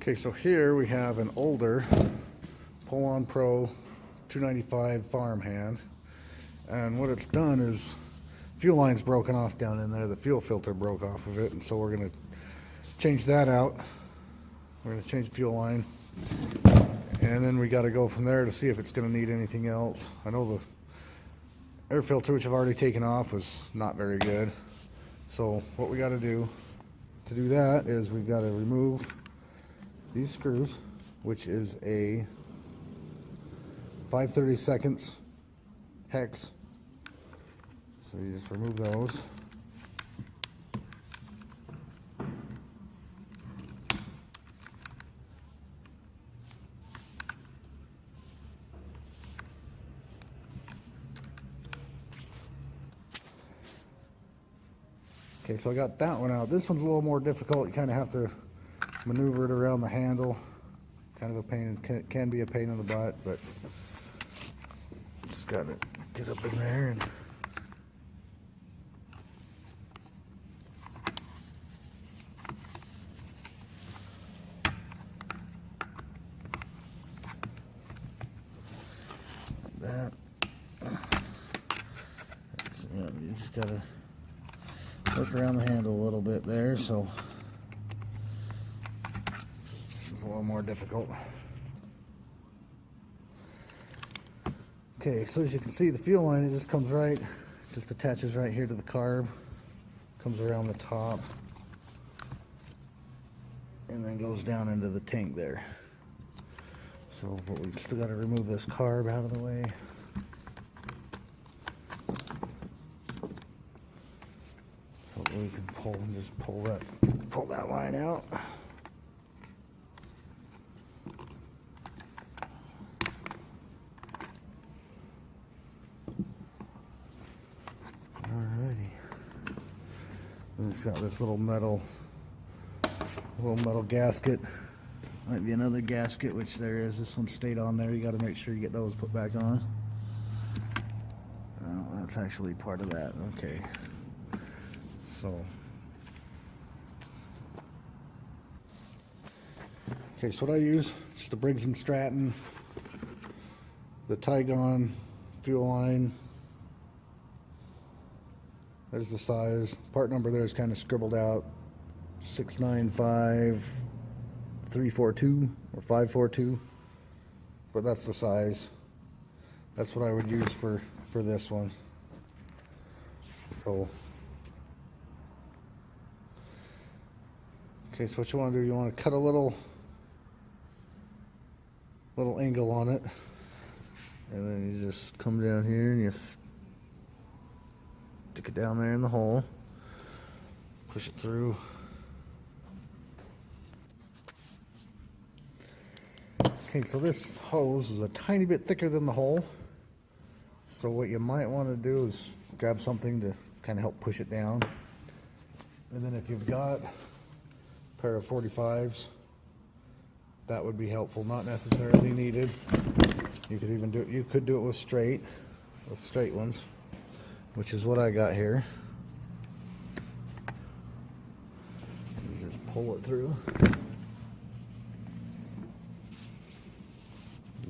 Okay, so here we have an older Poulan Pro 295 farmhand, and what it's done is fuel line's broken off down in there. The fuel filter broke off of it, and so we're going to change that out. We're going to change the fuel line, and then we got to go from there to see if it's going to need anything else. I know the air filter, which I've already taken off, was not very good. So what we got to do that is we've got to remove these screws, which is a 5/32 hex. So you just remove those. Okay, so I got that one out. This one's a little more difficult. You kind of have to maneuver it around the handle. Kind of a pain, can be a pain in the butt, but just got to get up in there and like that. Yeah, you just got to work around the handle a little bit there, so it's a little more difficult. Okay, so as you can see, the fuel line, it just comes right, just attaches right here to the carb, comes around the top, and then goes down into the tank there. So, but we still got to remove this carb out of the way. So we can pull and just pull that line out. Alrighty. And it's got this little metal gasket. Might be another gasket, which there is. This one stayed on there. You got to make sure you get those put back on. Oh, that's actually part of that. Okay. So what I use, just the Briggs & Stratton, the Tygon fuel line. There's the size. Part number there is kind of scribbled out, 695342 or 542, but that's the size. That's what I would use for this one. So okay, so what you want to do, you want to cut a little angle on it, and then you just come down here and you stick it down there in the hole, push it through. Okay, so this hose is a tiny bit thicker than the hole, so what you might want to do is grab something to kind of help push it down, and then if you've got a pair of 45s, that would be helpful. Not necessarily needed. You could even do it. You could do it with straight ones, which is what I got here. You just pull it through.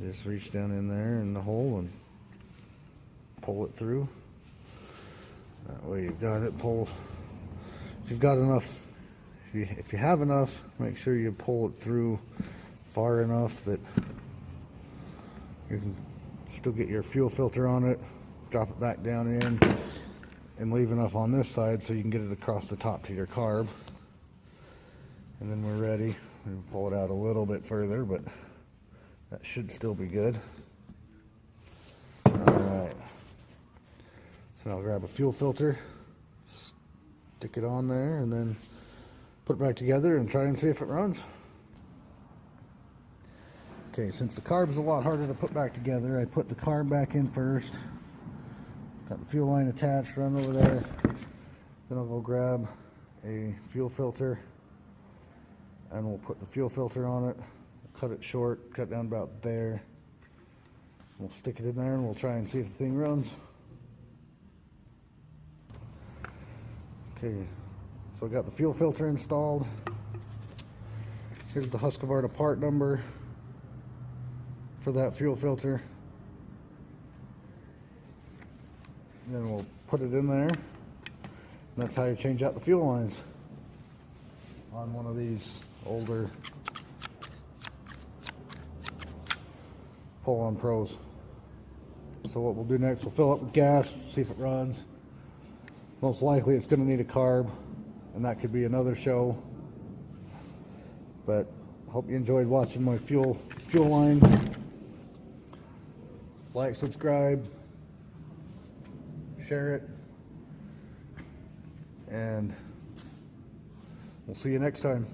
Just reach down in there in the hole and pull it through. That way you've got it pulled. If you've got enough, if you have enough, make sure you pull it through far enough that you can still get your fuel filter on it, drop it back down in, and leave enough on this side so you can get it across the top to your carb. And then we're ready. We'll pull it out a little bit further, but that should still be good. Alright. So now I'll grab a fuel filter, stick it on there, and then put it back together and try and see if it runs. Okay, since the carb is a lot harder to put back together, I put the carb back in first. Got the fuel line attached, run over there. Then I'll go grab a fuel filter, and we'll put the fuel filter on it. Cut it short, cut down about there. We'll stick it in there and we'll try and see if the thing runs. Okay, so I got the fuel filter installed. Here's the Husqvarna part number for that fuel filter. And then we'll put it in there. And that's how you change out the fuel lines on one of these older Poulan Pros. So what we'll do next, we'll fill up with gas, see if it runs. Most likely it's going to need a carb, and that could be another show. But hope you enjoyed watching my fuel line. Like, subscribe, share it, and we'll see you next time.